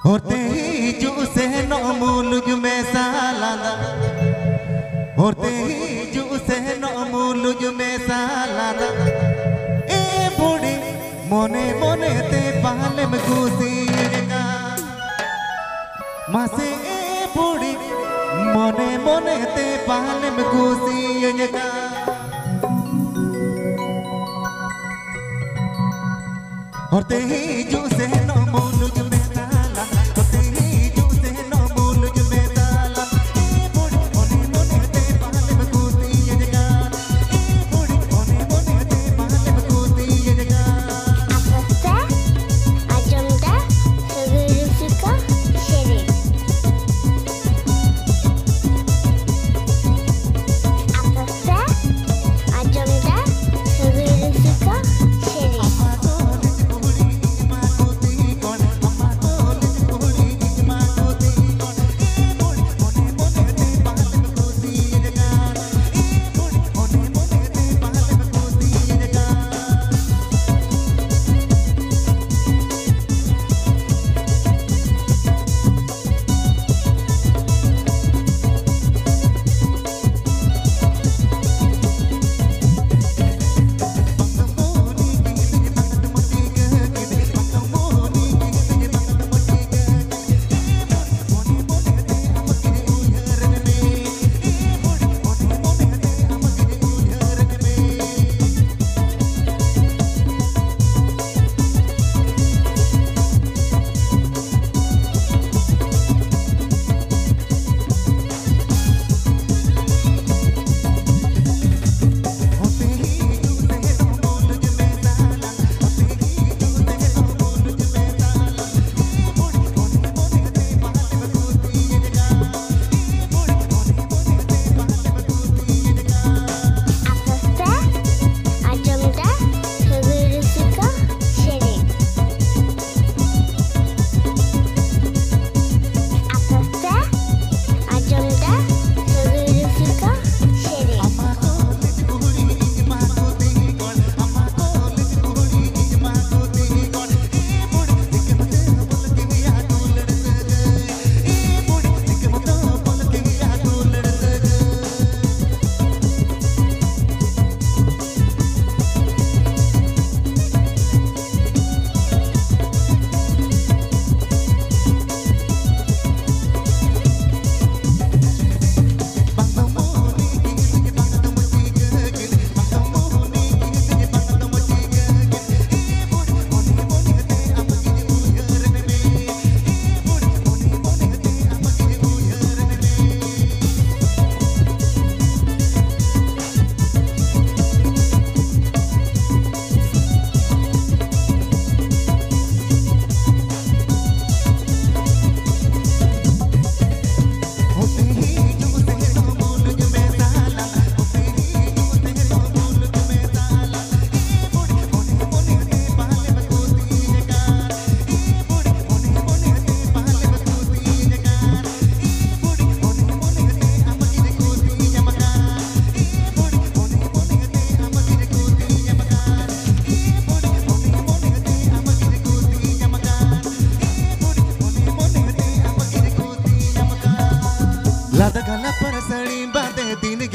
होते ही जो से नो मुलुज में सालाना होते ही जो से नो मुलुज में सालाना ए बूढ़ी मोने मोने ते पाले में घुसीगा मासे ए बूढ़ी मोने मोने ते पाले में घुसीगा होते ही जो से नो मुलुज में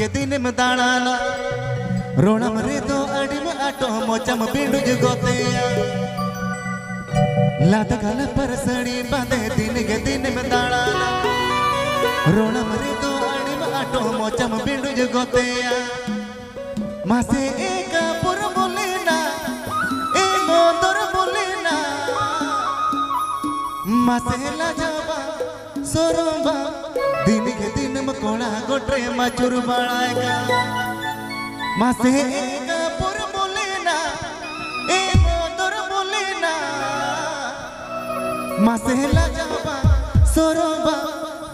दिन में दाना रोना मरे तो अड़ी में आटो मोचम पिंडुज गोते लाद गला पर सड़ी बांधे दिन में दाना रोना मरे तो अड़ी में आटो मोचम पिंडुज गोते मासे एक पुर बोलेना ए मोदर बोलेना मासे लाजबा सोरबा दिन में कोड़ा गोट्रे मचुर बड़ाएगा मासे एक पुर बोलेना ए मोदर बोलेना मासे लाजबा सोरबा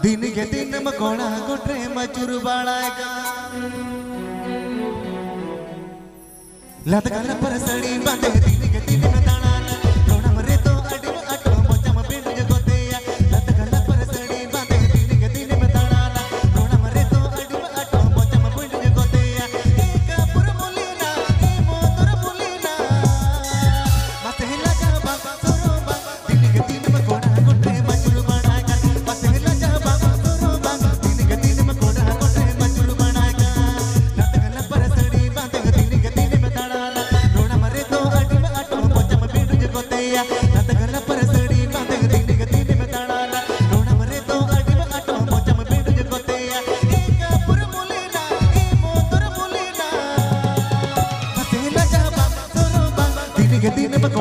दिन में कोड़ा गोट्रे मचुर बड़ाएगा लात गला पर सड़ी बांधे दिन में दाना रोना मरे तो अड़ी में आटो मोचम पिंडुज गोते लात गला पर सड़ी बांधे दिन में दाना रोना मरे तो अड़ी में आटो मोचम पिंडुज गोते एक पुर बोलेना ए मोदर बोलेना मासे लाजबा सोरबा दिन में कोड़ा गोट्रे मचुर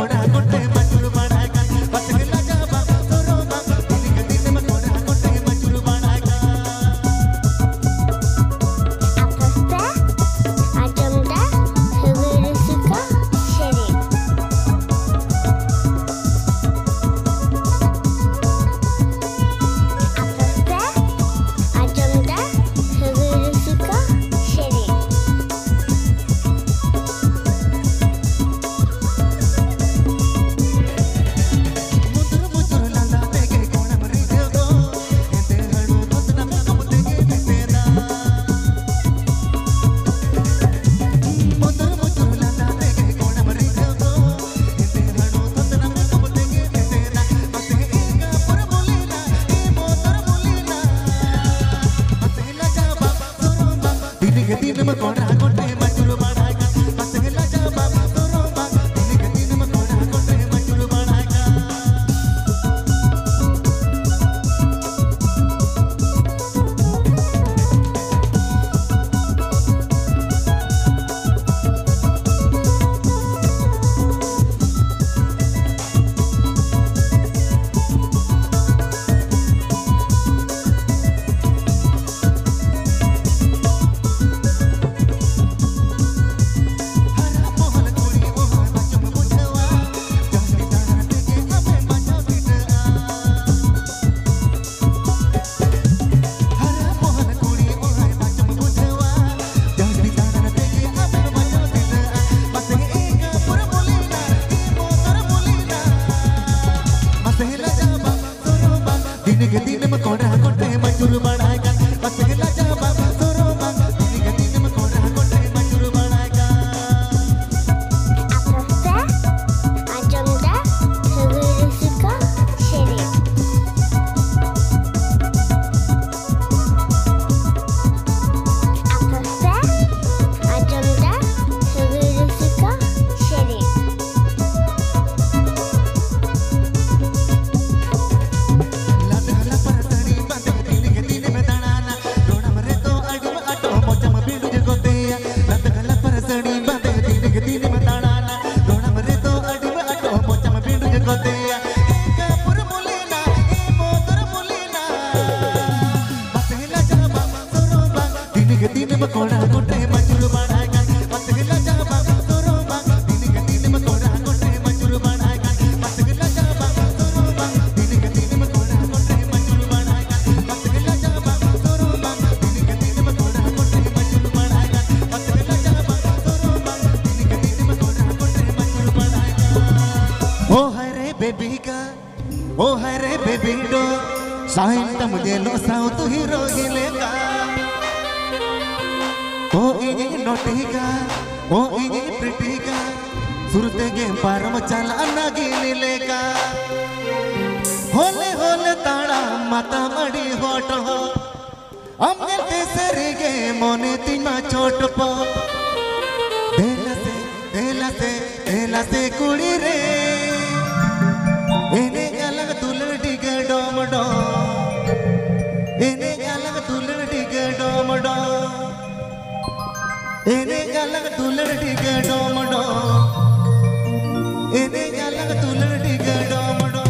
कोड़ा कोटे मचुर बनाएगा बस गिला जाबा तोरो बाबा दिन के दिन में कोड़ा कोटे मचुर बनाएगा दिन में कोड़ा कोटे मचुर बनाएगा बस गिला जाबा तोरो बाबा दिन के दिन में कोड़ा कोटे मचुर बनाएगा दिन के दिन में कोड़ा कोटे मचुर बनाएगा बस गिला जाबा तोरो बाबा दिन के दिन में कोड़ा कोटे मचुर बनाएगा दिन में कोड़ा कोटे मचुर बनाएगा बस गिला जाबा तोरो बाबा दिन के दिन में कोड़ा कोटे मचुर बनाएगा बस गिला जाबा तोरो बाबा दिन के दिन में कोड़ा कोटे मचुर बनाएगा बस गिला जाबा तोरो बाबा दिन के दिन में कोड़ा कोटे मचुर बनाएगा बस गिला जाबा तोरो बाबा दिन के दिन में कोड़ा कोटे मचुर बनाएगा ओ हरे बेबी का ओ हरे बेबी डो साइन तम दे लो साउथ हीरो गिलेगा ओ इनी नोटिगा ओ इनी प्रिटिगा सुरते गे पारम चला नगिलेगा होले होले ताड़ा माता मड़ी होटो अमने ते सरिगे मोने तिमा छोट पो देला से कुड़ी रे एने गलग दुलड़ डिगे डोमडो एने गलग दुलड़ डिगे डोमडो एने गलग दुलड़ डिगे डोमडो एने गलग दुलड़ डिगे डोमडो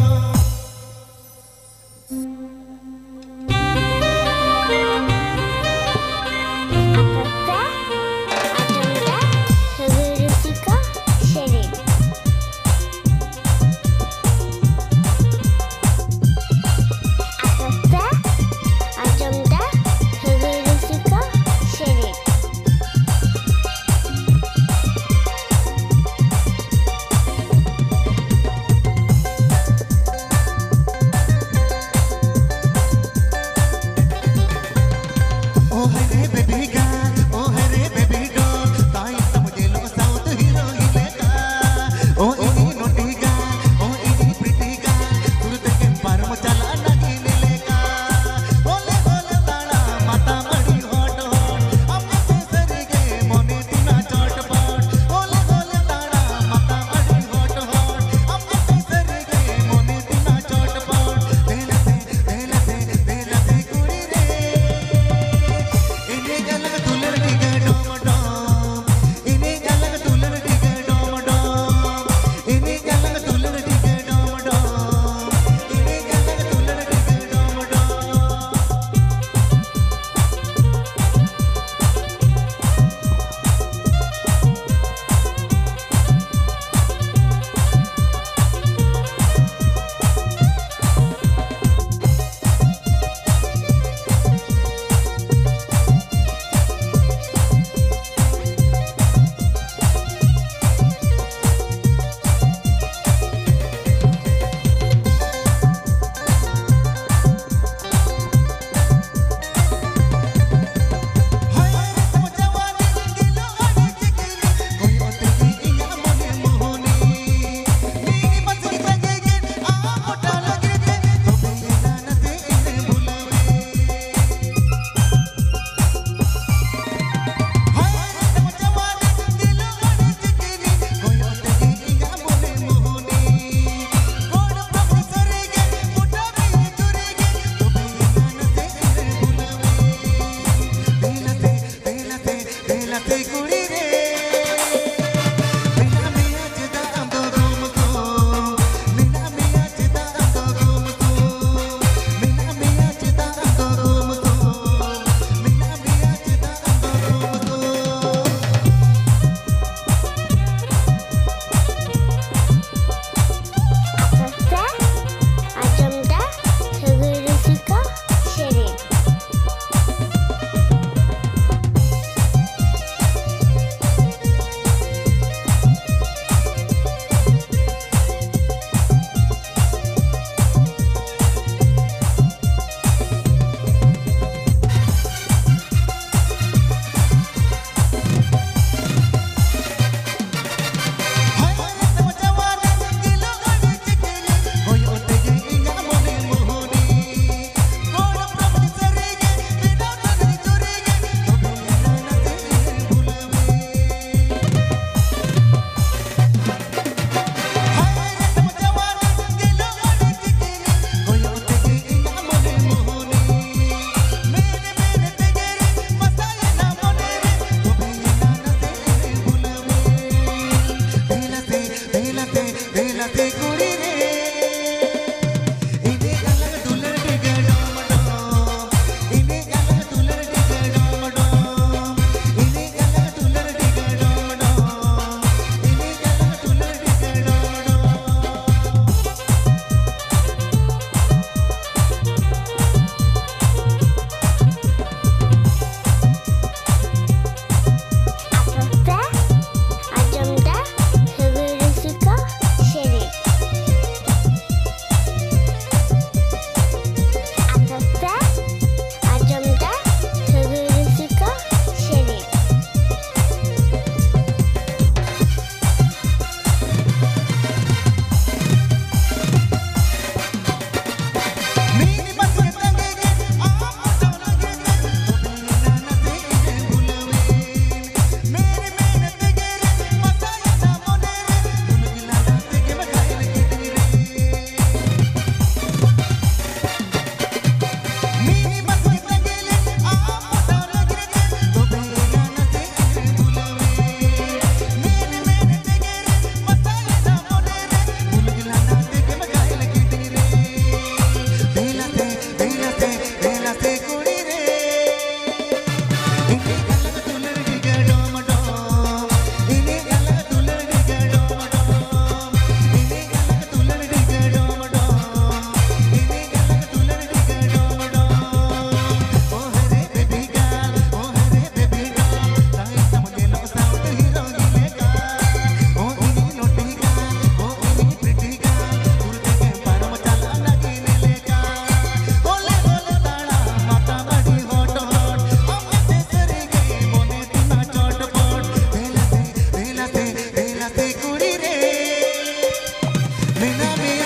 में